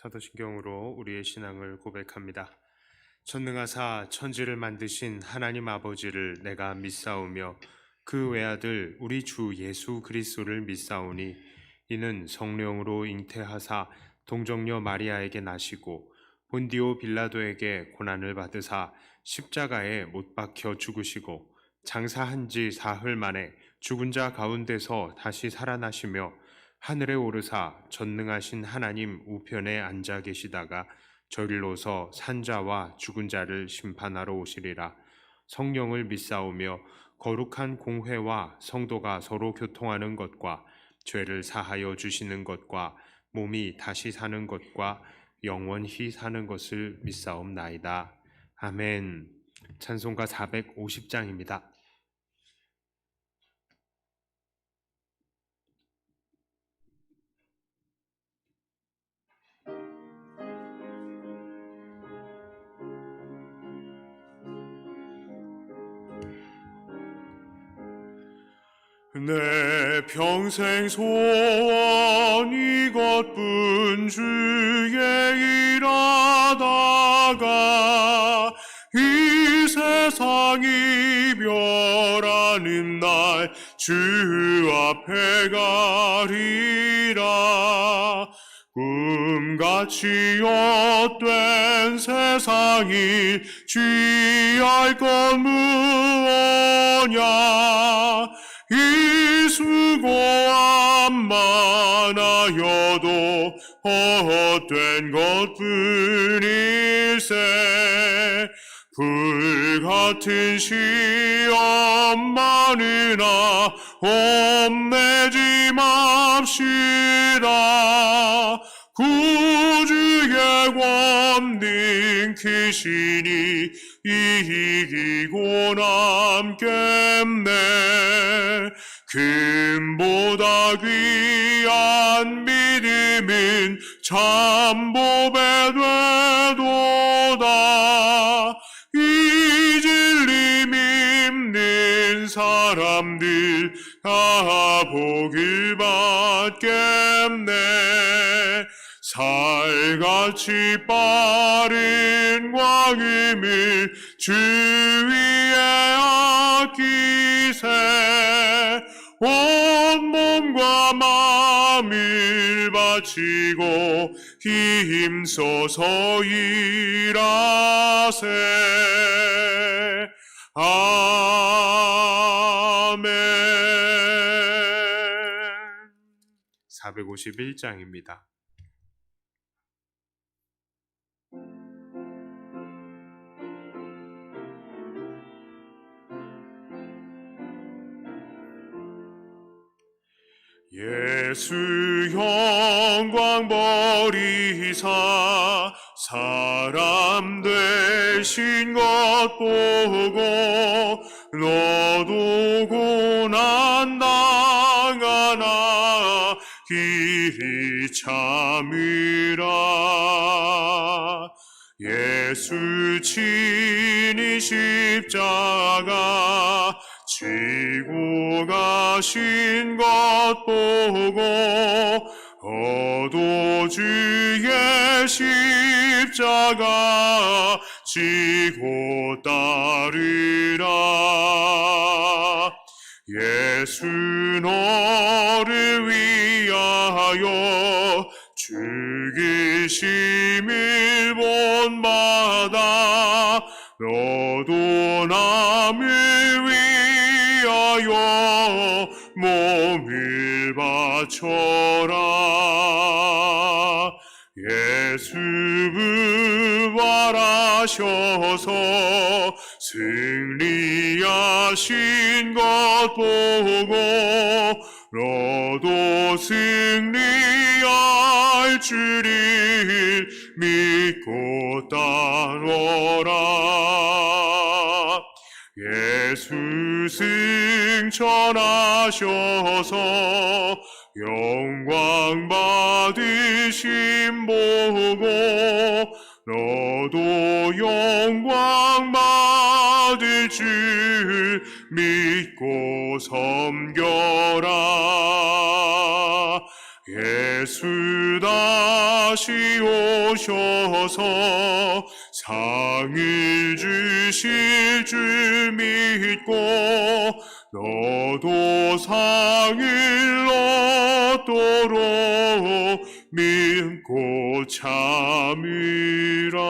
사도신경으로 우리의 신앙을 고백합니다. 전능하사 천지를 만드신 하나님 아버지를 내가 믿사오며 그 외아들 우리 주 예수 그리스도를 믿사오니 이는 성령으로 잉태하사 동정녀 마리아에게 나시고 본디오 빌라도에게 고난을 받으사 십자가에 못 박혀 죽으시고 장사한 지 사흘 만에 죽은 자 가운데서 다시 살아나시며 하늘에 오르사 전능하신 하나님 우편에 앉아 계시다가 저리로서 산자와 죽은 자를 심판하러 오시리라. 성령을 믿사오며 거룩한 공회와 성도가 서로 교통하는 것과 죄를 사하여 주시는 것과 몸이 다시 사는 것과 영원히 사는 것을 믿사옵나이다. 아멘. 찬송가 450장입니다. 내 평생 소원 이것뿐 주의 일하다가 이 세상 이별하는 날 주 앞에 가리라. 꿈같이 헛된 세상이 취할 건 무엇냐. 이 수고함 많아여도 헛된 것뿐일세. 불같은 시험 많으나 험내지 맙시다. 구주의 권능 크시니 이기고 남겠네. 금보다 귀한 믿음은 참보배 되도다. 이 진리 믿는 사람들 다 복을 받겠네. 살같이 빠른 광음을 주위에 아끼세. 온몸과 마음을 바치고 힘써서 일하세. 아멘. 451장입니다. 예수 영광 버리사 사람 되신 것 보고 너도 고난 당하나 길이 참으라. 예수 친히 십자가 지고 가신 것 보고 너도 주의 십자가 지고 따르라. 예수 너를 위하여 죽으심을 본받아 너도 남을 위하여 몸을 바쳐라. 예수 부활하셔서 승리하신 것 보고 너도 승리할 줄을 믿고 따르라. 예수 승천하셔서 영광 받으심 보고 너도 영광 받을 줄 믿고 섬겨라. 예수 다시 오셔서 상을 주실 줄 믿고 너도 상을 얻도록 믿고 참으라.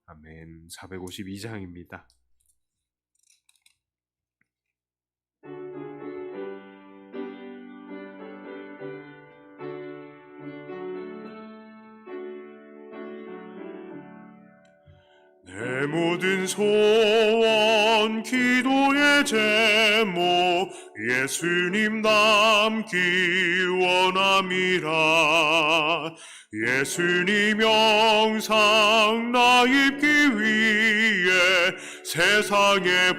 아멘. 452장입니다. 내 모든 소원 기도의 제목 예수님 닮기 원함이라. 예수님 영상 나 입기 위해 세상에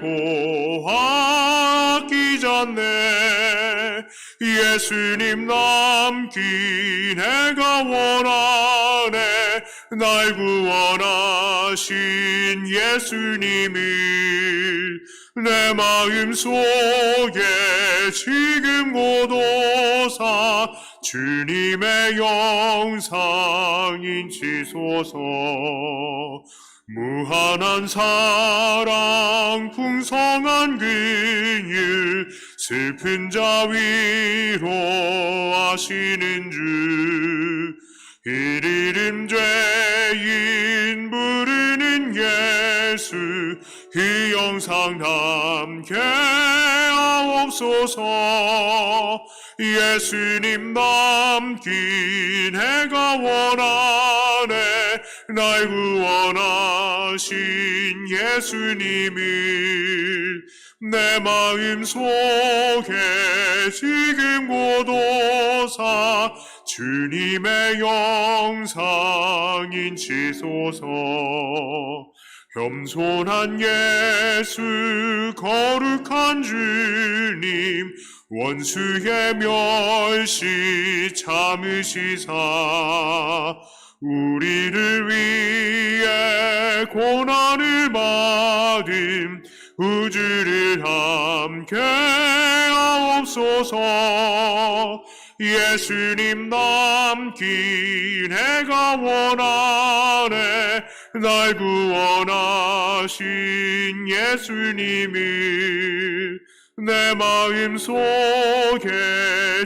보았기 전에 예수님 닮기 내가 원하네. 날 구원하신 예수님을 내 마음속에 지금 고도사 주님의 영상 인치소서. 무한한 사랑 풍성한 긍휼 슬픈 자 위로하시는 주. 이름 죄인 부르는 예수 그 영상 함께 하옵소서. 예수님 닮기 내가 원하네. 날 구원하신 예수님을 내 마음속에 지금 고도사 주님의 영상 인치소서. 겸손한 예수 거룩한 주님 원수의 멸시 참으시사 우리를 위해 고난을 받은 우주를 함께 하옵소서. 예수님 닮기 내가 원하네. 날 구원하신 예수님을 내 마음속에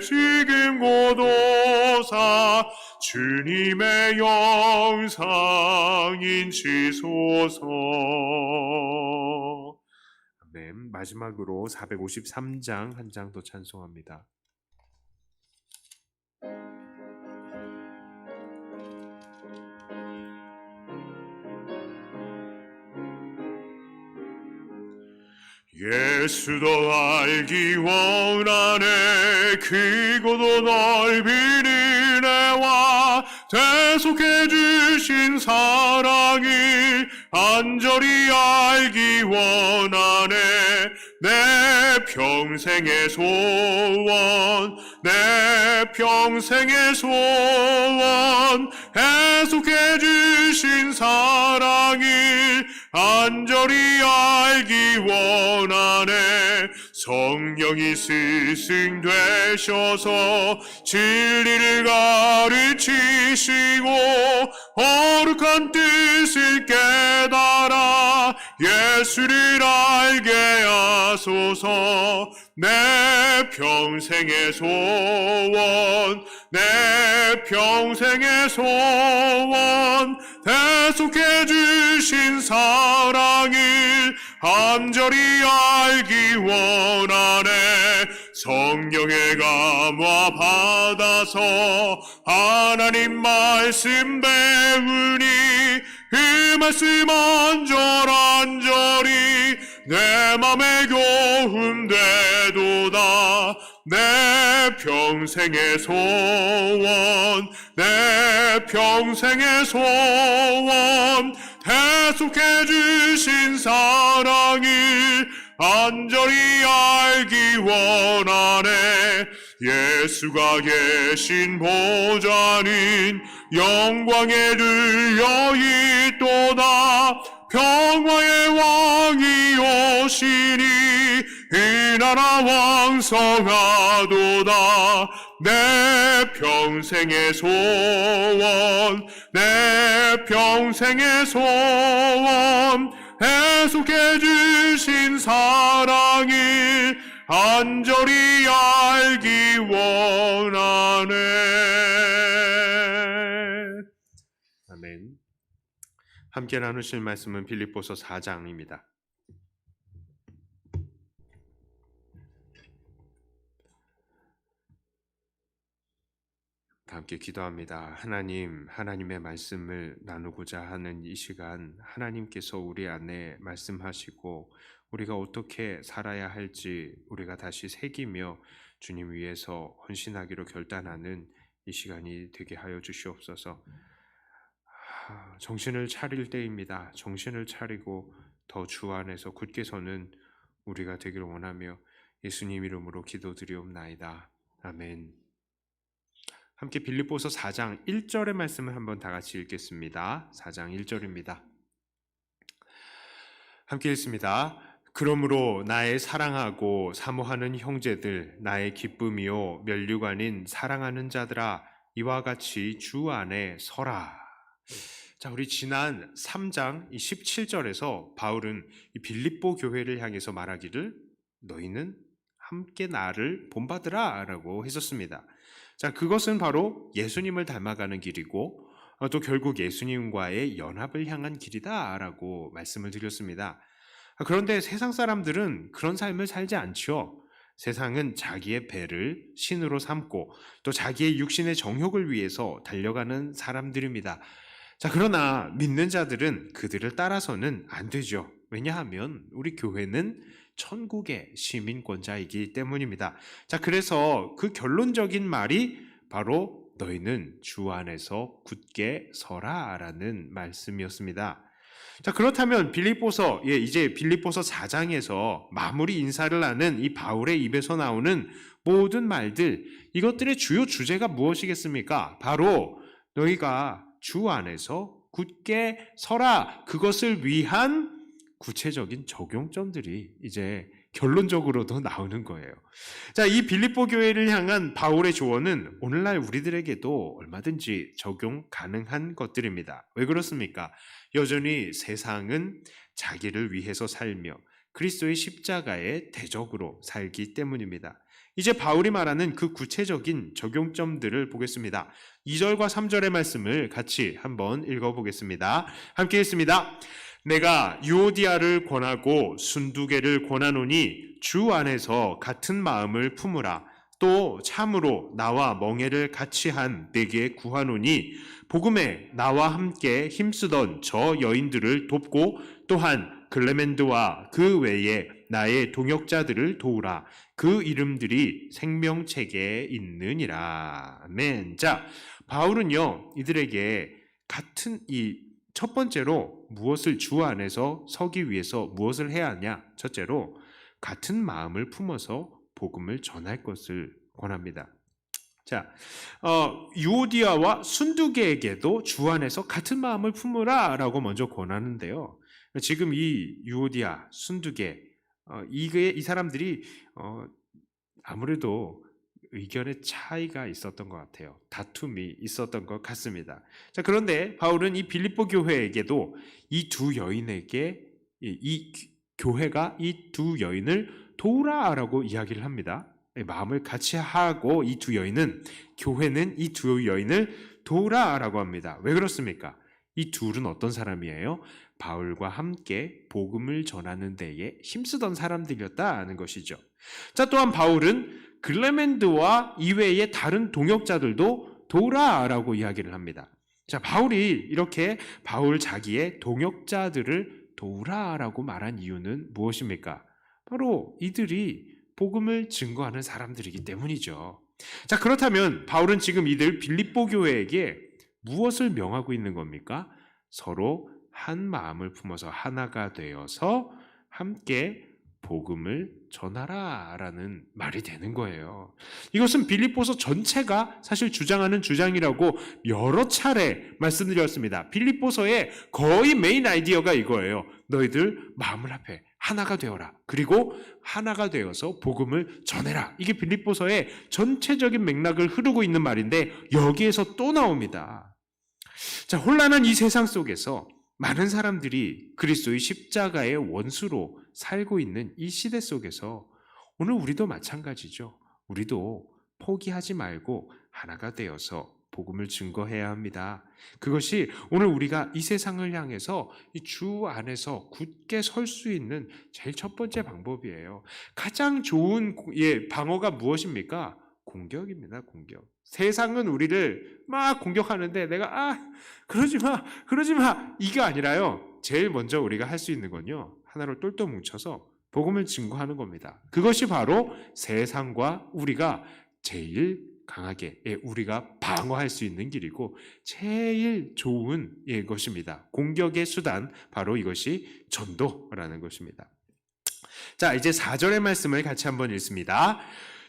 지금 고도사 주님의 영상 인치소서. 아멘. 마지막으로 453장 한 장 더 찬송합니다. 예수도 알기 원하네. 크고도 넓은 은혜와 대속해 주신 사랑을 간절히 알기 원하네. 내 평생의 소원 내 평생의 소원 대속해 주신 사랑을 간절히 알기 원하네. 성령이 스승 되셔서 진리를 가르치시고 거룩한 뜻을 깨달아 예수를 알게 하소서. 내 평생의 소원 내 평생의 소원 대속해 주신 사랑을 간절히 알기 원하네. 성령의 감화 받아서 하나님 말씀 배우니 그 말씀 안절안절이 내 맘에 교훈되도다. 내 평생의 소원 내 평생의 소원 대속해 주신 사랑을 간절히 알기 원하네. 예수가 계신 보좌는 영광에 들려 있도다. 평화의 왕이 오시니 이 나라 왕성하도다. 내 평생의 소원, 내 평생의 소원, 해속해 주신 사랑이 간절히 알기 원하네. 아멘. 함께 나누실 말씀은 빌립보서 4장입니다. 함께 기도합니다. 하나님, 하나님의 말씀을 나누고자 하는 이 시간, 하나님께서 우리 안에 말씀하시고 우리가 어떻게 살아야 할지 우리가 다시 새기며 주님 위해서 헌신하기로 결단하는 이 시간이 되게 하여 주시옵소서. 정신을 차릴 때입니다. 정신을 차리고 더 주 안에서 굳게 서는 우리가 되기를 원하며 예수님 이름으로 기도드리옵나이다. 아멘. 함께 빌립보서 4장 1절의 말씀을 한번 다 같이 읽겠습니다. 4장 1절입니다. 함께 읽습니다. 그러므로 나의 사랑하고 사모하는 형제들, 나의 기쁨이요 면류관인 사랑하는 자들아, 이와 같이 주 안에 서라. 자, 우리 지난 3장 17절에서 바울은 이 빌립보 교회를 향해서 말하기를 너희는 함께 나를 본받으라 라고 했었습니다. 자, 그것은 바로 예수님을 닮아가는 길이고 또 결국 예수님과의 연합을 향한 길이다 라고 말씀을 드렸습니다. 그런데 세상 사람들은 그런 삶을 살지 않죠. 세상은 자기의 배를 신으로 삼고 또 자기의 육신의 정욕을 위해서 달려가는 사람들입니다. 자, 그러나 믿는 자들은 그들을 따라서는 안 되죠. 왜냐하면 우리 교회는 천국의 시민권자이기 때문입니다. 자, 그래서 그 결론적인 말이 바로 너희는 주 안에서 굳게 서라 라는 말씀이었습니다. 자, 그렇다면 빌립보서, 이제 빌립보서 4장에서 마무리 인사를 하는 이 바울의 입에서 나오는 모든 말들, 이것들의 주요 주제가 무엇이겠습니까? 바로 너희가 주 안에서 굳게 서라, 그것을 위한 구체적인 적용점들이 이제 결론적으로도 나오는 거예요. 자, 이 빌립보 교회를 향한 바울의 조언은 오늘날 우리들에게도 얼마든지 적용 가능한 것들입니다. 왜 그렇습니까? 여전히 세상은 자기를 위해서 살며 그리스도의 십자가의 대적으로 살기 때문입니다. 이제 바울이 말하는 그 구체적인 적용점들을 보겠습니다. 2절과 3절의 말씀을 같이 한번 읽어보겠습니다. 함께 읽습니다. 내가 유오디아를 권하고 순두개를 권하노니 주 안에서 같은 마음을 품으라. 또 참으로 나와 멍에를 같이 한 내게 구하노니 복음에 나와 함께 힘쓰던 저 여인들을 돕고 또한 글레멘드와 그 외에 나의 동역자들을 도우라. 그 이름들이 생명책에 있느니라. 아멘. 자, 바울은요 이들에게 같은 첫 번째로 무엇을 주 안에서 서기 위해서 무엇을 해야 하냐? 첫째로 같은 마음을 품어서 복음을 전할 것을 권합니다. 자, 유오디아와 순두개에게도 주 안에서 같은 마음을 품으라 라고 먼저 권하는데요. 지금 이 유오디아, 순두개, 이 사람들이 아무래도 의견의 차이가 있었던 것 같아요. 다툼이 있었던 것 같습니다. 자, 그런데 바울은 이 빌립보 교회에게도 이 두 여인에게 이 교회가 이 두 여인을 도우라라고 이야기를 합니다. 마음을 같이 하고 이 두 여인은 교회는 이 두 여인을 도우라라고 합니다. 왜 그렇습니까? 이 둘은 어떤 사람이에요? 바울과 함께 복음을 전하는 데에 힘쓰던 사람들이었다는 것이죠. 자, 또한 바울은 글레멘드와 이외의 다른 동역자들도 도우라라고 이야기를 합니다. 자, 바울이 이렇게 바울 자기의 동역자들을 도우라라고 말한 이유는 무엇입니까? 바로 이들이 복음을 증거하는 사람들이기 때문이죠. 자, 그렇다면 바울은 지금 이들 빌립보 교회에게 무엇을 명하고 있는 겁니까? 서로 한 마음을 품어서 하나가 되어서 함께 복음을 전하라라는 말이 되는 거예요. 이것은 빌립보서 전체가 사실 주장하는 주장이라고 여러 차례 말씀드렸습니다. 빌립보서의 거의 메인 아이디어가 이거예요. 너희들 마음을 합해 하나가 되어라. 그리고 하나가 되어서 복음을 전해라. 이게 빌립보서의 전체적인 맥락을 흐르고 있는 말인데 여기에서 또 나옵니다. 자, 혼란한 이 세상 속에서 많은 사람들이 그리스도의 십자가의 원수로 살고 있는 이 시대 속에서 오늘 우리도 마찬가지죠. 우리도 포기하지 말고 하나가 되어서 복음을 증거해야 합니다. 그것이 오늘 우리가 이 세상을 향해서 이 주 안에서 굳게 설 수 있는 제일 첫 번째 방법이에요. 가장 좋은 방어가 무엇입니까? 공격입니다. 공격. 세상은 우리를 막 공격하는데 내가 그러지 마 이게 아니라요. 제일 먼저 우리가 할 수 있는 건요. 하나로 똘똘 뭉쳐서 복음을 증거하는 겁니다. 그것이 바로 세상과 우리가 제일 강하게 우리가 방어할 수 있는 길이고 제일 좋은 것입니다. 공격의 수단 바로 이것이 전도라는 것입니다. 자, 이제 4절의 말씀을 같이 한번 읽습니다.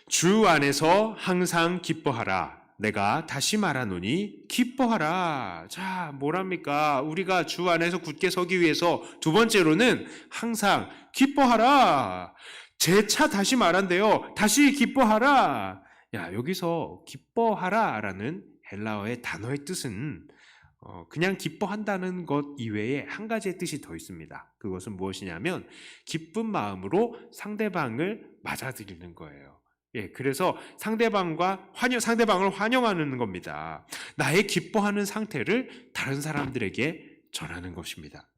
주 안에서 항상 기뻐하라. 내가 다시 말하노니 기뻐하라. 자, 뭐랍니까? 우리가 주 안에서 굳게 서기 위해서 두 번째로는 항상 기뻐하라. 재차 다시 말한대요. 다시 기뻐하라. 야, 여기서 기뻐하라라는 헬라어의 단어의 뜻은 그냥 기뻐한다는 것 이외에 한 가지의 뜻이 더 있습니다. 그것은 무엇이냐면 기쁜 마음으로 상대방을 맞아들이는 거예요. 그래서 상대방을 환영하는 겁니다. 나의 기뻐하는 상태를 다른 사람들에게 전하는 것입니다.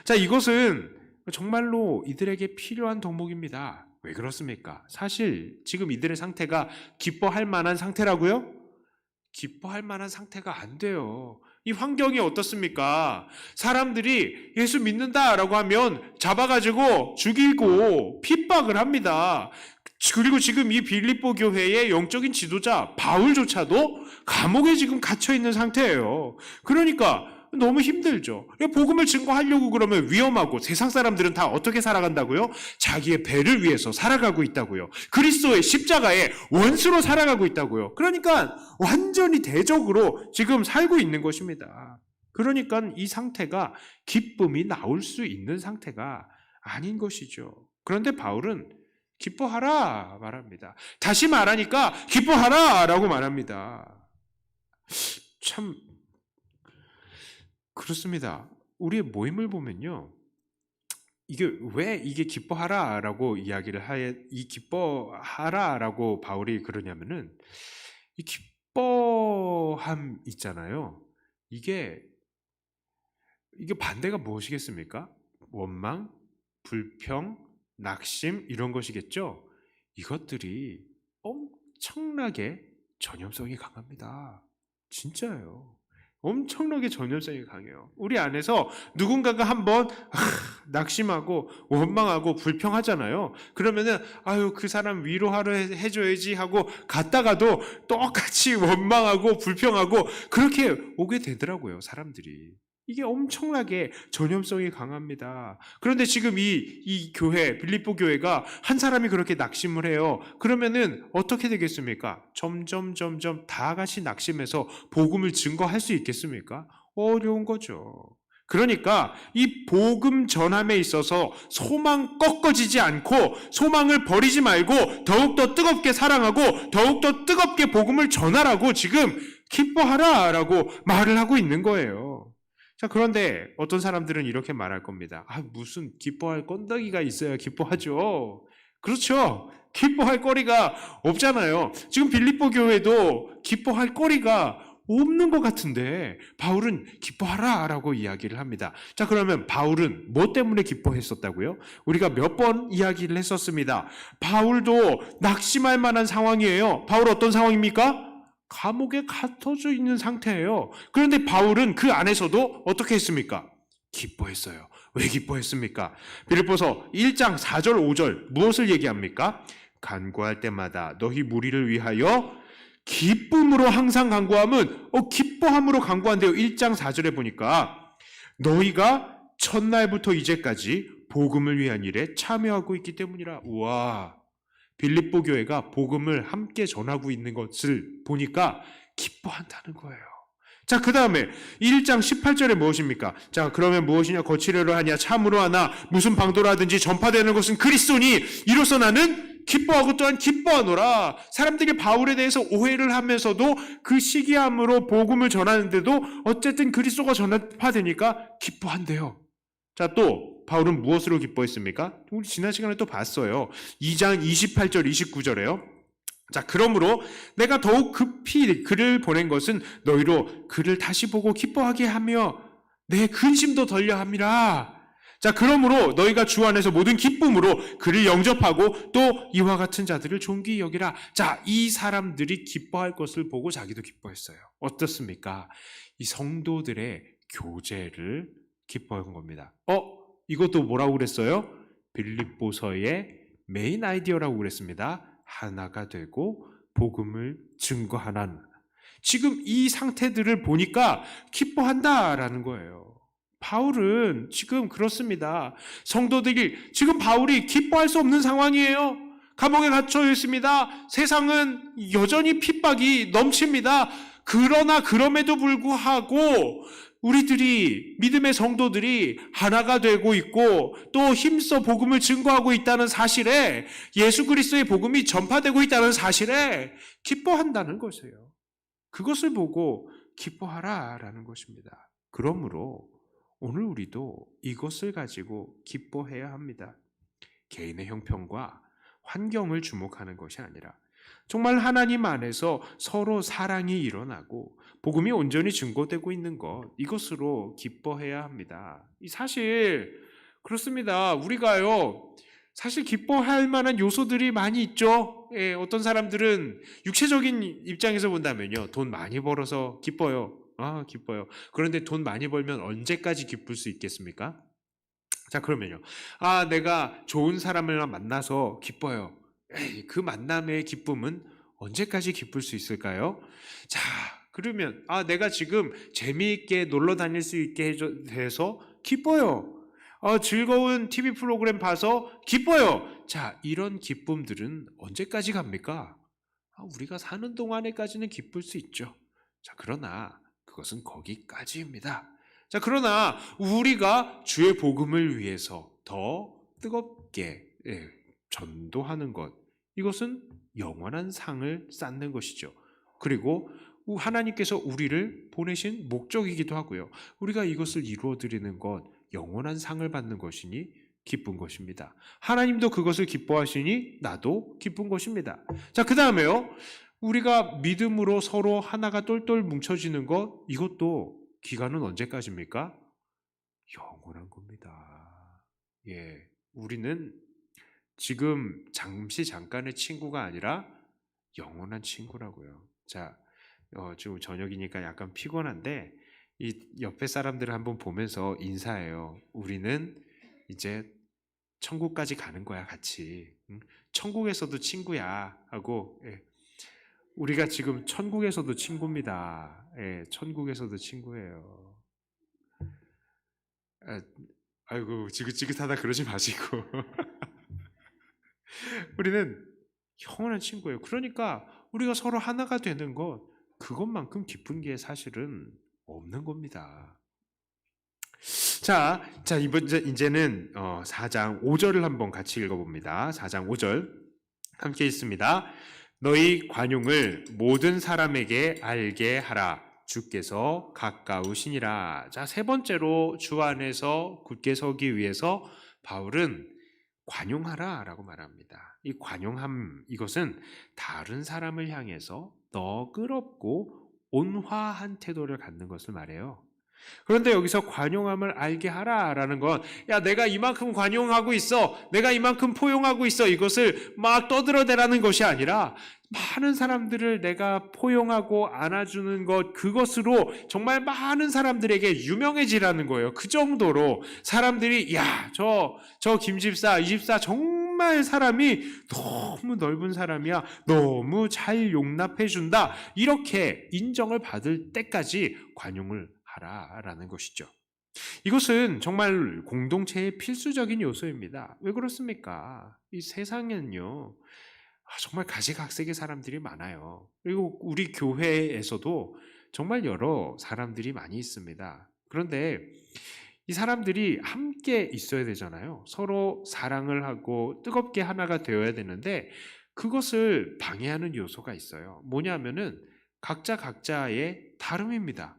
자, 이것은 정말로 이들에게 필요한 덕목입니다. 왜 그렇습니까? 사실 지금 이들의 상태가 기뻐할 만한 상태라고요? 기뻐할 만한 상태가 안 돼요. 이 환경이 어떻습니까? 사람들이 예수 믿는다라고 하면 잡아가지고 죽이고 핍박을 합니다. 그리고 지금 이 빌립보 교회의 영적인 지도자 바울조차도 감옥에 지금 갇혀 있는 상태예요. 그러니까 너무 힘들죠. 복음을 증거하려고 그러면 위험하고 세상 사람들은 다 어떻게 살아간다고요? 자기의 배를 위해서 살아가고 있다고요. 그리스도의 십자가의 원수로 살아가고 있다고요. 그러니까 완전히 대적으로 지금 살고 있는 것입니다. 그러니까 이 상태가 기쁨이 나올 수 있는 상태가 아닌 것이죠. 그런데 바울은 기뻐하라 말합니다. 다시 말하니까 기뻐하라 라고 말합니다. 참 그렇습니다. 우리의 모임을 보면요. 이게 기뻐하라라고 이 기뻐하라라고 바울이 그러냐면은 이 기뻐함 있잖아요. 이게 반대가 무엇이겠습니까? 원망, 불평, 낙심 이런 것이겠죠. 이것들이 엄청나게 전염성이 강합니다. 진짜예요. 엄청나게 전염성이 강해요. 우리 안에서 누군가가 한번 낙심하고 원망하고 불평하잖아요. 그러면은 그 사람 위로하려 해줘야지 하고 갔다가도 똑같이 원망하고 불평하고 그렇게 오게 되더라고요. 사람들이. 이게 엄청나게 전염성이 강합니다. 그런데 지금 이 교회, 빌립보 교회가 한 사람이 그렇게 낙심을 해요. 그러면은 어떻게 되겠습니까? 점점 다 같이 낙심해서 복음을 증거할 수 있겠습니까? 어려운 거죠. 그러니까 이 복음 전함에 있어서 소망 꺾어지지 않고 소망을 버리지 말고 더욱더 뜨겁게 사랑하고 더욱더 뜨겁게 복음을 전하라고 지금 기뻐하라라고 말을 하고 있는 거예요. 자, 그런데 어떤 사람들은 이렇게 말할 겁니다. 무슨 기뻐할 건더기가 있어야 기뻐하죠. 그렇죠. 기뻐할 거리가 없잖아요. 지금 빌립보 교회도 기뻐할 거리가 없는 것 같은데 바울은 기뻐하라라고 이야기를 합니다. 자, 그러면 바울은 뭐 때문에 기뻐했었다고요? 우리가 몇 번 이야기를 했었습니다. 바울도 낙심할 만한 상황이에요. 바울 어떤 상황입니까? 감옥에 갇혀져 있는 상태예요. 그런데 바울은 그 안에서도 어떻게 했습니까? 기뻐했어요. 왜 기뻐했습니까? 빌립보서 1장 4절 5절 무엇을 얘기합니까? 간구할 때마다 너희 무리를 위하여 기쁨으로 항상 간구함은 기뻐함으로 간구한대요. 1장 4절에 보니까 너희가 첫날부터 이제까지 복음을 위한 일에 참여하고 있기 때문이라. 우와, 빌립보 교회가 복음을 함께 전하고 있는 것을 보니까 기뻐한다는 거예요. 자, 그 다음에 1장 18절에 무엇입니까? 자, 그러면 무엇이냐? 거칠으려 하냐? 참으로 하나? 무슨 방도라든지 전파되는 것은 그리스도니 이로써 나는 기뻐하고 또한 기뻐하노라. 사람들이 바울에 대해서 오해를 하면서도 그 시기함으로 복음을 전하는데도 어쨌든 그리스도가 전파되니까 기뻐한대요. 자, 또 바울은 무엇으로 기뻐했습니까? 우리 지난 시간에 또 봤어요. 2장 28절 29절에요. 자, 그러므로 내가 더욱 급히 그를 보낸 것은 너희로 그를 다시 보고 기뻐하게 하며 내 근심도 덜려 함이라. 자, 그러므로 너희가 주 안에서 모든 기쁨으로 그를 영접하고 또 이와 같은 자들을 존귀히 여기라. 자, 이 사람들이 기뻐할 것을 보고 자기도 기뻐했어요. 어떻습니까? 이 성도들의 교제를 기뻐한 겁니다. 이것도 뭐라고 그랬어요? 빌립보서의 메인 아이디어라고 그랬습니다. 하나가 되고 복음을 증거하는. 지금 이 상태들을 보니까 기뻐한다라는 거예요. 바울은 지금 그렇습니다. 성도들이 지금 바울이 기뻐할 수 없는 상황이에요. 감옥에 갇혀 있습니다. 세상은 여전히 핍박이 넘칩니다. 그러나 그럼에도 불구하고 우리들이 믿음의 성도들이 하나가 되고 있고 또 힘써 복음을 증거하고 있다는 사실에 예수 그리스도의 복음이 전파되고 있다는 사실에 기뻐한다는 것이에요. 그것을 보고 기뻐하라라는 것입니다. 그러므로 오늘 우리도 이것을 가지고 기뻐해야 합니다. 개인의 형편과 환경을 주목하는 것이 아니라 정말 하나님 안에서 서로 사랑이 일어나고 복음이 온전히 증거되고 있는 것, 이것으로 기뻐해야 합니다. 사실 그렇습니다. 우리가요, 사실 기뻐할 만한 요소들이 많이 있죠. 예, 어떤 사람들은 육체적인 입장에서 본다면요, 돈 많이 벌어서 기뻐요. 기뻐요. 그런데 돈 많이 벌면 언제까지 기쁠 수 있겠습니까? 자, 그러면요, 내가 좋은 사람을 만나서 기뻐요. 에이, 그 만남의 기쁨은 언제까지 기쁠 수 있을까요? 자, 그러면 내가 지금 재미있게 놀러 다닐 수 있게 해서 기뻐요. 즐거운 TV 프로그램 봐서 기뻐요. 자, 이런 기쁨들은 언제까지 갑니까? 우리가 사는 동안에까지는 기쁠 수 있죠. 자, 그러나 그것은 거기까지입니다. 자, 그러나 우리가 주의 복음을 위해서 더 뜨겁게 전도하는 것, 이것은 영원한 상을 쌓는 것이죠. 그리고 하나님께서 우리를 보내신 목적이기도 하고요. 우리가 이것을 이루어드리는 것, 영원한 상을 받는 것이니 기쁜 것입니다. 하나님도 그것을 기뻐하시니 나도 기쁜 것입니다. 자, 그 다음에요, 우리가 믿음으로 서로 하나가 똘똘 뭉쳐지는 것, 이것도 기간은 언제까지입니까? 영원한 겁니다. 예, 우리는 지금 잠깐의 친구가 아니라 영원한 친구라고요. 자, 지금 저녁이니까 약간 피곤한데 이 옆에 사람들을 한번 보면서 인사해요. 우리는 이제 천국까지 가는 거야, 같이. 응? 천국에서도 친구야 하고. 우리가 지금 천국에서도 친구입니다. 천국에서도 친구예요. 아이고, 지긋지긋하다 그러지 마시고. 우리는 영원한 친구예요. 그러니까 우리가 서로 하나가 되는 것, 그것만큼 기쁜 게 사실은 없는 겁니다. 자, 이제는 4장 5절을 한번 같이 읽어봅니다. 4장 5절 함께 읽습니다. 너희 관용을 모든 사람에게 알게 하라. 주께서 가까우시니라. 자, 세 번째로 주 안에서 굳게 서기 위해서 바울은 관용하라라고 말합니다. 이 관용함, 이것은 다른 사람을 향해서 너그럽고 온화한 태도를 갖는 것을 말해요. 그런데 여기서 관용함을 알게 하라라는 건, 야, 내가 이만큼 관용하고 있어, 내가 이만큼 포용하고 있어, 이것을 막 떠들어대라는 것이 아니라 많은 사람들을 내가 포용하고 안아주는 것, 그것으로 정말 많은 사람들에게 유명해지라는 거예요. 그 정도로 사람들이, 야, 저 김집사, 이 집사 정말 사람이 너무 넓은 사람이야, 너무 잘 용납해준다, 이렇게 인정을 받을 때까지 관용을 하라라는 것이죠. 이것은 정말 공동체의 필수적인 요소입니다. 왜 그렇습니까? 이 세상에는요, 정말 가지각색의 사람들이 많아요. 그리고 우리 교회에서도 정말 여러 사람들이 많이 있습니다. 그런데 이 사람들이 함께 있어야 되잖아요. 서로 사랑을 하고 뜨겁게 하나가 되어야 되는데 그것을 방해하는 요소가 있어요. 뭐냐면은 각자 각자의 다름입니다.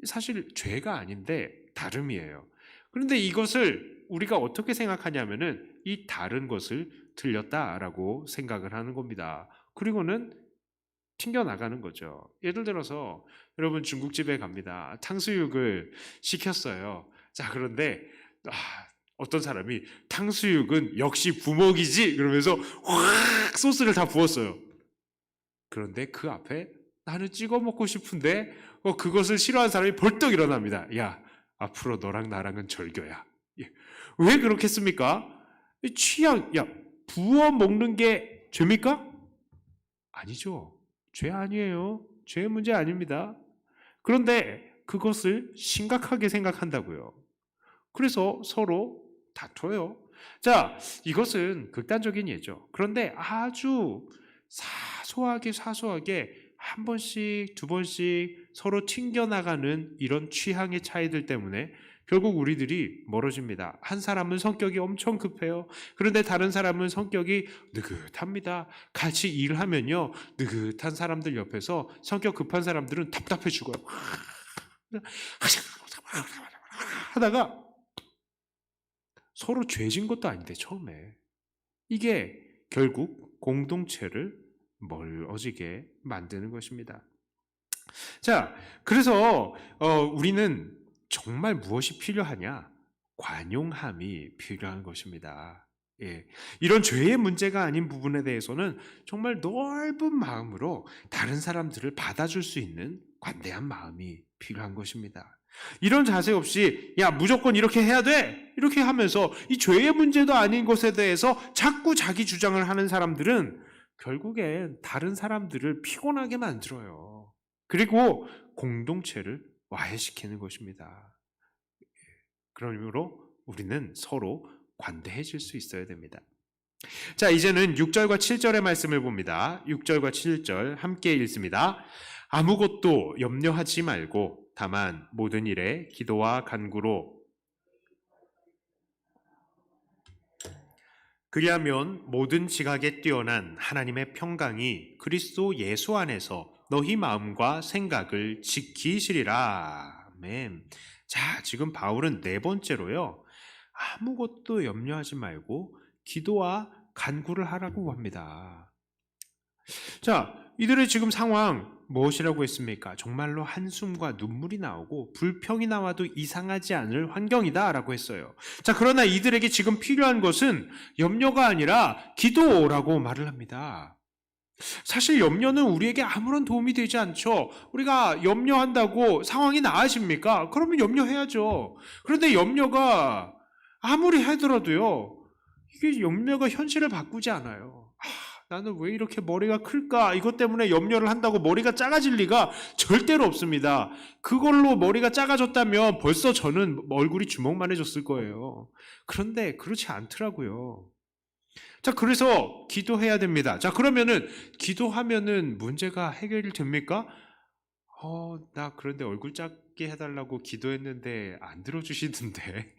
사실 죄가 아닌데 다름이에요. 그런데 이것을 우리가 어떻게 생각하냐면은 이 다른 것을 틀렸다라고 생각을 하는 겁니다. 그리고는 튕겨 나가는 거죠. 예를 들어서 여러분 중국집에 갑니다. 탕수육을 시켰어요. 자, 그런데 아, 어떤 사람이 탕수육은 역시 부먹이지 그러면서 확 소스를 다 부었어요. 그런데 그 앞에 나는 찍어 먹고 싶은데 그것을 싫어하는 사람이 벌떡 일어납니다. 야, 앞으로 너랑 나랑은 절교야. 예. 왜 그렇겠습니까? 취향, 야, 부어 먹는 게 죄입니까? 아니죠. 죄 아니에요. 죄의 문제 아닙니다. 그런데 그것을 심각하게 생각한다고요. 그래서 서로 다퉈요. 자, 이것은 극단적인 예죠. 그런데 아주 사소하게 한 번씩, 두 번씩 서로 튕겨나가는 이런 취향의 차이들 때문에 결국 우리들이 멀어집니다. 한 사람은 성격이 엄청 급해요. 그런데 다른 사람은 성격이 느긋합니다. 같이 일하면요, 느긋한 사람들 옆에서 성격 급한 사람들은 답답해 죽어요. 하다가 서로 죄진 것도 아닌데 처음에 이게 결국 공동체를 멀어지게 만드는 것입니다. 자, 그래서 우리는 정말 무엇이 필요하냐? 관용함이 필요한 것입니다. 예, 이런 죄의 문제가 아닌 부분에 대해서는 정말 넓은 마음으로 다른 사람들을 받아줄 수 있는 관대한 마음이 필요한 것입니다. 이런 자세 없이 야 무조건 이렇게 해야 돼 이렇게 하면서 이 죄의 문제도 아닌 것에 대해서 자꾸 자기 주장을 하는 사람들은 결국엔 다른 사람들을 피곤하게 만들어요. 그리고 공동체를 와해시키는 것입니다. 그런 이유로 우리는 서로 관대해질 수 있어야 됩니다. 자, 이제는 6절과 7절의 말씀을 봅니다. 6절과 7절 함께 읽습니다. 아무것도 염려하지 말고 다만 모든 일에 기도와 간구로 그리하면 모든 지각에 뛰어난 하나님의 평강이 그리스도 예수 안에서 너희 마음과 생각을 지키시리라. 아멘. 자, 지금 바울은 네 번째로요. 아무것도 염려하지 말고 기도와 간구를 하라고 합니다. 자, 이들의 지금 상황 무엇이라고 했습니까? 정말로 한숨과 눈물이 나오고 불평이 나와도 이상하지 않을 환경이다라고 했어요. 자, 그러나 이들에게 지금 필요한 것은 염려가 아니라 기도라고 말을 합니다. 사실 염려는 우리에게 아무런 도움이 되지 않죠. 우리가 염려한다고 상황이 나아집니까? 그러면 염려해야죠. 그런데 염려가 아무리 하더라도요, 이게 염려가 현실을 바꾸지 않아요. 나는 왜 이렇게 머리가 클까? 이것 때문에 염려를 한다고 머리가 작아질 리가 절대로 없습니다. 그걸로 머리가 작아졌다면 벌써 저는 얼굴이 주먹만해졌을 거예요. 그런데 그렇지 않더라고요. 자, 그래서 기도해야 됩니다. 자, 그러면은 기도하면은 문제가 해결이 됩니까? 나 그런데 얼굴 작게 해달라고 기도했는데 안 들어주시던데.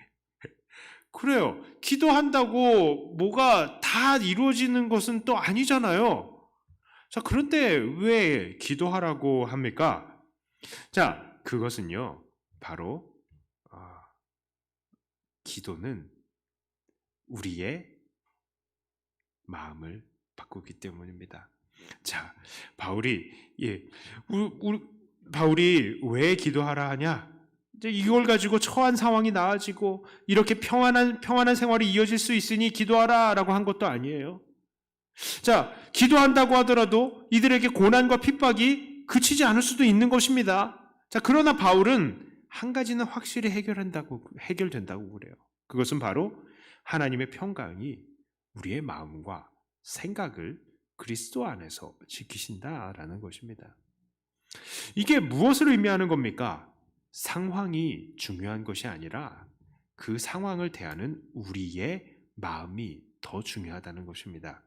그래요. 기도한다고 뭐가 다 이루어지는 것은 또 아니잖아요. 자, 그런데 왜 기도하라고 합니까? 자, 그것은요, 바로, 기도는 우리의 마음을 바꾸기 때문입니다. 자, 바울이, 예, 바울이 왜 기도하라 하냐? 이제 이걸 가지고 처한 상황이 나아지고 이렇게 평안한 생활이 이어질 수 있으니 기도하라라고 한 것도 아니에요. 자, 기도한다고 하더라도 이들에게 고난과 핍박이 그치지 않을 수도 있는 것입니다. 자, 그러나 바울은 한 가지는 확실히 해결된다고 그래요. 그것은 바로 하나님의 평강이 우리의 마음과 생각을 그리스도 안에서 지키신다라는 것입니다. 이게 무엇을 의미하는 겁니까? 상황이 중요한 것이 아니라 그 상황을 대하는 우리의 마음이 더 중요하다는 것입니다.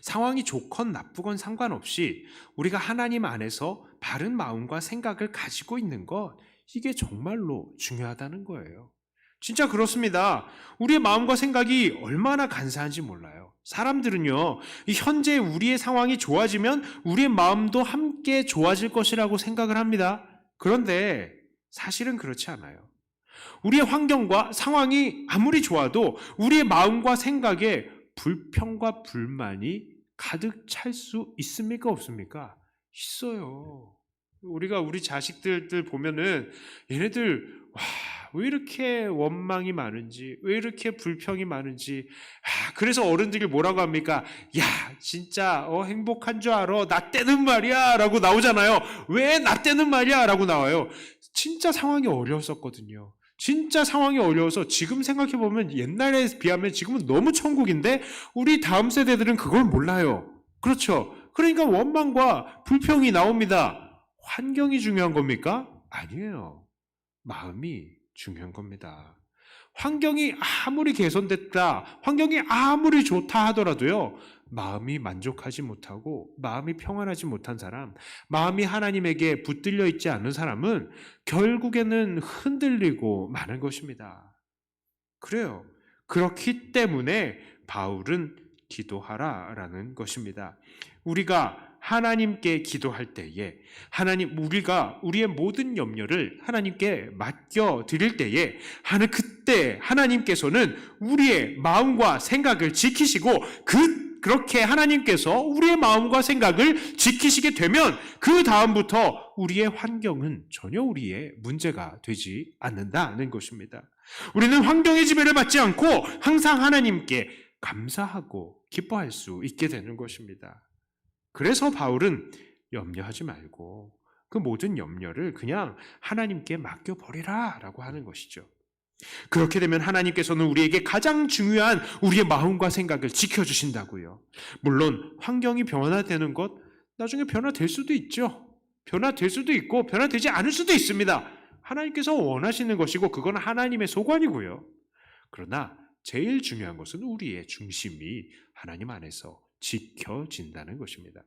상황이 좋건 나쁘건 상관없이 우리가 하나님 안에서 바른 마음과 생각을 가지고 있는 것, 이게 정말로 중요하다는 거예요. 진짜 그렇습니다. 우리의 마음과 생각이 얼마나 간사한지 몰라요. 사람들은요, 이 현재 우리의 상황이 좋아지면 우리의 마음도 함께 좋아질 것이라고 생각을 합니다. 그런데 사실은 그렇지 않아요. 우리의 환경과 상황이 아무리 좋아도 우리의 마음과 생각에 불평과 불만이 가득 찰 수 있습니까? 없습니까? 있어요. 우리가 우리 자식들 보면은 얘네들 왜 이렇게 원망이 많은지, 왜 이렇게 불평이 많은지. 그래서 어른들이 뭐라고 합니까? 야, 진짜 행복한 줄 알아. 나 때는 말이야 라고 나오잖아요. 왜 나 때는 말이야 라고 나와요. 진짜 상황이 어려웠었거든요. 진짜 상황이 어려워서 지금 생각해보면 옛날에 비하면 지금은 너무 천국인데 우리 다음 세대들은 그걸 몰라요. 그렇죠. 그러니까 원망과 불평이 나옵니다. 환경이 중요한 겁니까? 아니에요. 마음이 중요한 겁니다. 환경이 아무리 개선됐다, 환경이 아무리 좋다 하더라도요, 마음이 만족하지 못하고 마음이 평안하지 못한 사람, 마음이 하나님에게 붙들려 있지 않은 사람은 결국에는 흔들리고 마는 것입니다. 그래요. 그렇기 때문에 바울은 기도하라라는 것입니다. 우리가 하나님께 기도할 때에 우리가 우리의 모든 염려를 하나님께 맡겨 드릴 때에 그때 하나님께서는 우리의 마음과 생각을 지키시고 그렇게 하나님께서 우리의 마음과 생각을 지키시게 되면 그 다음부터 우리의 환경은 전혀 우리의 문제가 되지 않는다는 것입니다. 우리는 환경의 지배를 받지 않고 항상 하나님께 감사하고 기뻐할 수 있게 되는 것입니다. 그래서 바울은 염려하지 말고 그 모든 염려를 그냥 하나님께 맡겨버리라 라고 하는 것이죠. 그렇게 되면 하나님께서는 우리에게 가장 중요한 우리의 마음과 생각을 지켜주신다고요. 물론 환경이 변화되는 것 나중에 변화될 수도 있죠. 변화될 수도 있고 변화되지 않을 수도 있습니다. 하나님께서 원하시는 것이고 그건 하나님의 소관이고요. 그러나 제일 중요한 것은 우리의 중심이 하나님 안에서 지켜진다는 것입니다.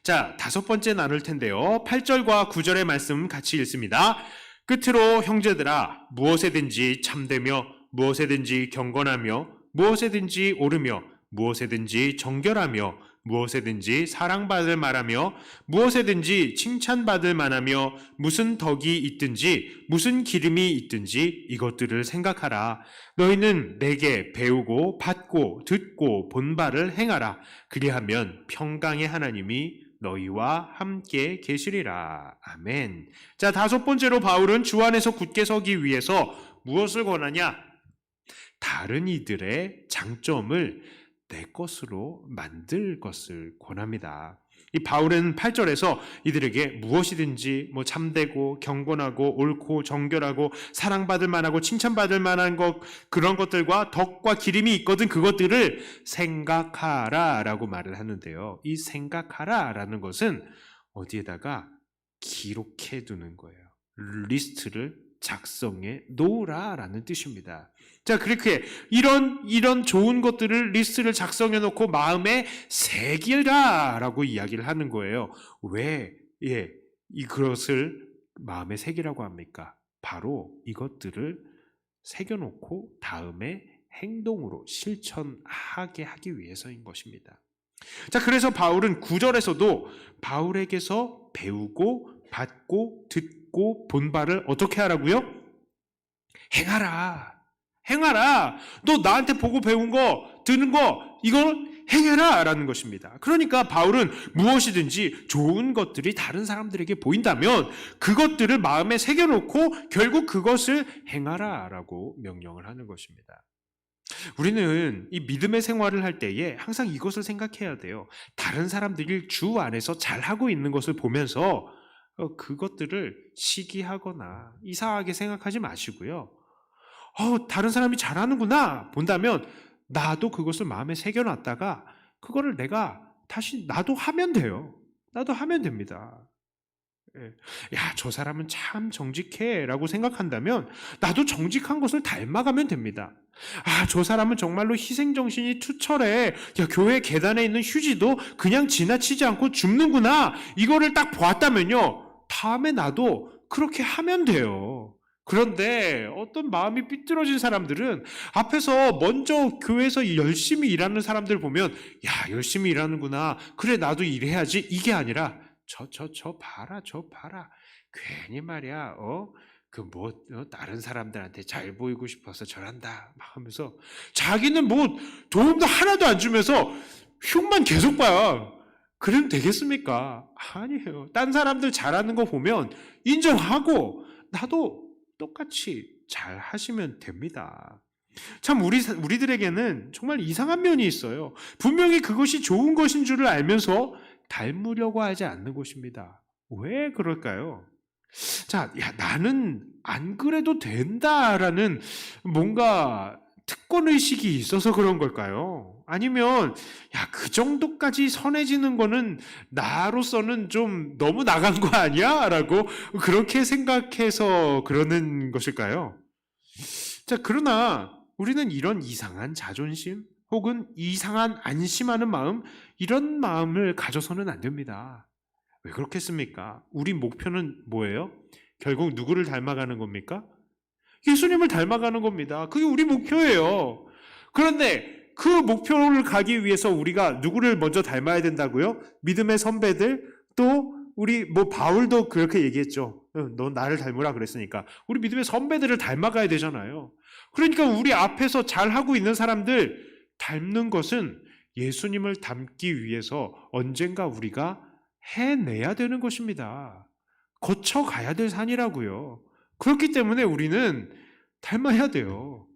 자, 5번째 나눌 텐데요. 8절과 9절의 말씀 같이 읽습니다. 끝으로 형제들아 무엇에든지 참되며 무엇에든지 경건하며 무엇에든지 옳으며 무엇에든지 정결하며 무엇에든지 사랑받을 만하며 무엇에든지 칭찬받을 만하며 무슨 덕이 있든지 무슨 기름이 있든지 이것들을 생각하라. 너희는 내게 배우고 받고 듣고 본 바를 행하라. 그리하면 평강의 하나님이 너희와 함께 계시리라. 아멘. 자, 5번째로 바울은 주 안에서 굳게 서기 위해서 무엇을 권하냐? 다른 이들의 장점을 내 것으로 만들 것을 권합니다. 이 바울은 8절에서 이들에게 무엇이든지 참되고 경건하고 옳고 정결하고 사랑받을 만하고 칭찬받을 만한 것, 그런 것들과 덕과 기름이 있거든 그것들을 생각하라 라고 말을 하는데요. 이 생각하라 라는 것은 어디에다가 기록해 두는 거예요. 리스트를 작성해 놓으라 라는 뜻입니다. 자, 그렇게 이런 좋은 것들을 리스트를 작성해 놓고 마음에 새기라 라고 이야기를 하는 거예요. 왜 이것을 마음에 새기라고 합니까? 바로 이것들을 새겨놓고 다음에 행동으로 실천하게 하기 위해서인 것입니다. 자, 그래서 바울은 9절에서도 바울에게서 배우고 받고 듣고 본 바를 어떻게 하라고요? 행하라. 너 나한테 보고 배운 거, 듣는 거, 이걸 행해라 라는 것입니다. 그러니까 바울은 무엇이든지 좋은 것들이 다른 사람들에게 보인다면 그것들을 마음에 새겨놓고 결국 그것을 행하라 라고 명령을 하는 것입니다. 우리는 이 믿음의 생활을 할 때에 항상 이것을 생각해야 돼요. 다른 사람들이 주 안에서 잘하고 있는 것을 보면서 그것들을 시기하거나 이상하게 생각하지 마시고요. 다른 사람이 잘하는구나 본다면 나도 그것을 마음에 새겨놨다가 그거를 내가 다시 나도 하면 돼요. 나도 하면 됩니다. 예. 야, 저 사람은 참 정직해라고 생각한다면 나도 정직한 것을 닮아가면 됩니다. 아, 저 사람은 정말로 희생정신이 투철해. 야, 교회 계단에 있는 휴지도 그냥 지나치지 않고 줍는구나. 이거를 딱 보았다면요. 다음에 나도 그렇게 하면 돼요. 그런데 어떤 마음이 삐뚤어진 사람들은 앞에서 먼저 교회에서 열심히 일하는 사람들 보면, 야, 열심히 일하는구나. 그래, 나도 일해야지. 이게 아니라 저 봐라, 저 봐라. 괜히 말이야, 다른 사람들한테 잘 보이고 싶어서 저런다. 막 하면서 자기는 뭐 도움도 하나도 안 주면서 흉만 계속 봐. 그럼 되겠습니까? 아니에요. 딴 사람들 잘하는 거 보면 인정하고 나도 똑같이 잘 하시면 됩니다. 참 우리들에게는 정말 이상한 면이 있어요. 분명히 그것이 좋은 것인 줄을 알면서 닮으려고 하지 않는 것입니다. 왜 그럴까요? 자, 야, 나는 안 그래도 된다라는 뭔가 특권의식이 있어서 그런 걸까요? 아니면, 야, 그 정도까지 선해지는 거는 나로서는 좀 너무 나간 거 아니야? 라고 그렇게 생각해서 그러는 것일까요? 자, 그러나 우리는 이런 이상한 자존심 혹은 이상한 안심하는 마음, 이런 마음을 가져서는 안 됩니다. 왜 그렇겠습니까? 우리 목표는 뭐예요? 결국 누구를 닮아가는 겁니까? 예수님을 닮아가는 겁니다. 그게 우리 목표예요. 그런데 그 목표를 가기 위해서 우리가 누구를 먼저 닮아야 된다고요? 믿음의 선배들, 또 우리 바울도 그렇게 얘기했죠. 너 나를 닮으라 그랬으니까. 우리 믿음의 선배들을 닮아가야 되잖아요. 그러니까 우리 앞에서 잘하고 있는 사람들 닮는 것은 예수님을 닮기 위해서 언젠가 우리가 해내야 되는 것입니다. 거쳐가야 될 산이라고요. 그렇기 때문에 우리는 닮아야 돼요.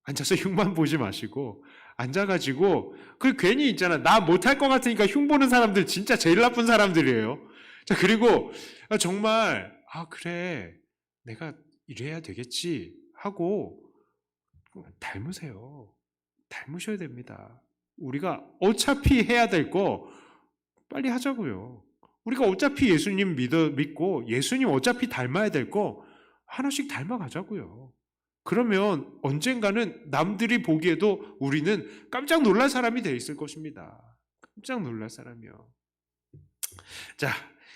앉아서 흉만 보지 마시고 앉아가지고 괜히 있잖아. 나 못할 것 같으니까 흉 보는 사람들 진짜 제일 나쁜 사람들이에요. 자, 그리고 정말 그래, 내가 이래야 되겠지 하고 닮으세요. 닮으셔야 됩니다. 우리가 어차피 해야 될 거 빨리 하자고요. 우리가 어차피 예수님 믿고 예수님 어차피 닮아야 될 거 하나씩 닮아가자고요. 그러면 언젠가는 남들이 보기에도 우리는 깜짝 놀랄 사람이 돼 있을 것입니다. 깜짝 놀랄 사람이요. 자,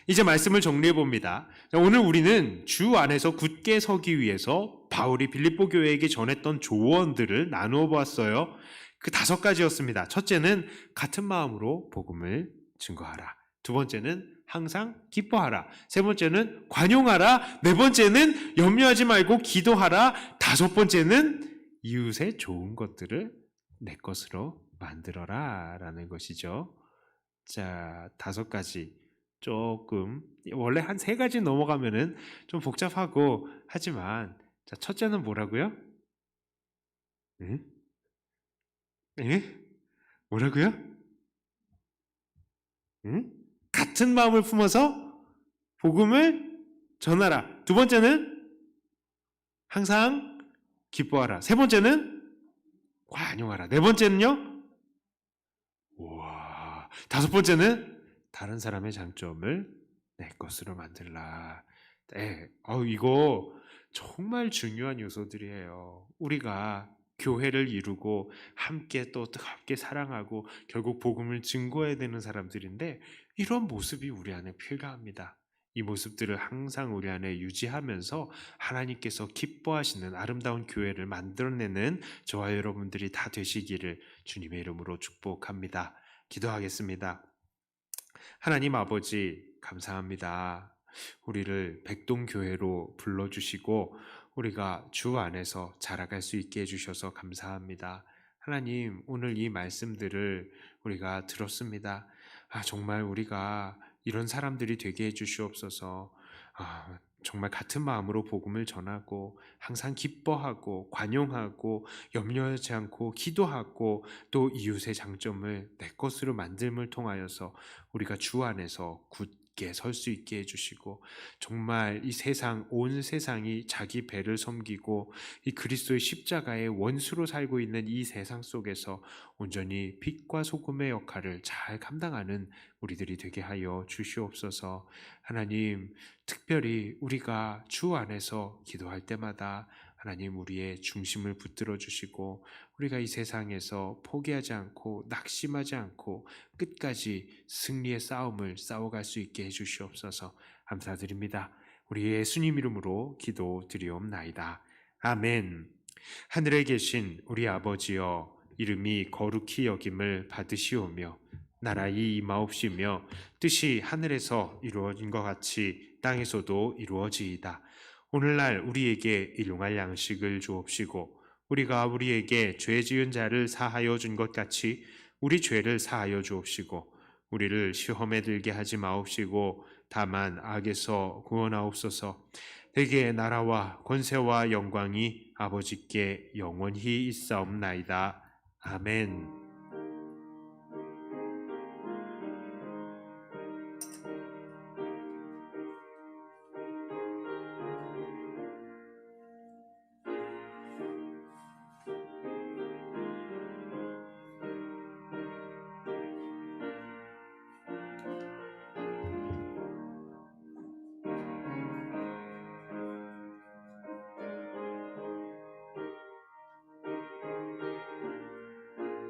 이제 말씀을 정리해 봅니다. 오늘 우리는 주 안에서 굳게 서기 위해서 바울이 빌립보 교회에게 전했던 조언들을 나누어 보았어요. 그 5가지였습니다. 첫째는 같은 마음으로 복음을 증거하라. 두 번째는 항상 기뻐하라. 세 번째는 관용하라. 네 번째는 염려하지 말고 기도하라. 다섯 번째는 이웃의 좋은 것들을 내 것으로 만들어라 라는 것이죠. 자, 5가지. 조금 원래 한 3가지 넘어가면은 좀 복잡하고 하지만, 자, 첫째는 뭐라고요? 응? 예? 뭐라고요? 응? 같은 마음을 품어서 복음을 전하라. 두 번째는 항상 기뻐하라. 세 번째는 관용하라. 네 번째는요? 우와. 5번째는 다른 사람의 장점을 내 것으로 만들라. 네. 이거 정말 중요한 요소들이에요. 우리가 교회를 이루고 함께 또 뜨겁게 사랑하고 결국 복음을 증거해야 되는 사람들인데, 이런 모습이 우리 안에 필요합니다. 이 모습들을 항상 우리 안에 유지하면서 하나님께서 기뻐하시는 아름다운 교회를 만들어내는 저와 여러분들이 다 되시기를 주님의 이름으로 축복합니다. 기도하겠습니다. 하나님 아버지, 감사합니다. 우리를 백동교회로 불러주시고 우리가 주 안에서 자라갈 수 있게 해주셔서 감사합니다. 하나님, 오늘 이 말씀들을 우리가 들었습니다. 정말 우리가 이런 사람들이 되게 해주시옵소서. 정말 같은 마음으로 복음을 전하고 항상 기뻐하고 관용하고 염려하지 않고 기도하고 또 이웃의 장점을 내 것으로 만듦을 통하여서 우리가 주 안에서 굳게 굳게 설 수 있게 해주시고 정말 이 세상 온 세상이 자기 배를 섬기고 이 그리스도의 십자가의 원수로 살고 있는 이 세상 속에서 온전히 빛과 소금의 역할을 잘 감당하는 우리들이 되게 하여 주시옵소서. 하나님, 특별히 우리가 주 안에서 기도할 때마다 하나님 우리의 중심을 붙들어 주시고 우리가 이 세상에서 포기하지 않고 낙심하지 않고 끝까지 승리의 싸움을 싸워갈 수 있게 해주시옵소서. 감사드립니다. 우리 예수님 이름으로 기도드리옵나이다. 아멘. 하늘에 계신 우리 아버지여, 이름이 거룩히 여김을 받으시오며 나라의 임하옵시며 뜻이 하늘에서 이루어진 것 같이 땅에서도 이루어지이다. 오늘날 우리에게 일용할 양식을 주옵시고 우리가 우리에게 죄 지은 자를 사하여 준 것 같이 우리 죄를 사하여 주옵시고 우리를 시험에 들게 하지 마옵시고 다만 악에서 구원하옵소서. 대개 나라와 권세와 영광이 아버지께 영원히 있사옵나이다. 아멘.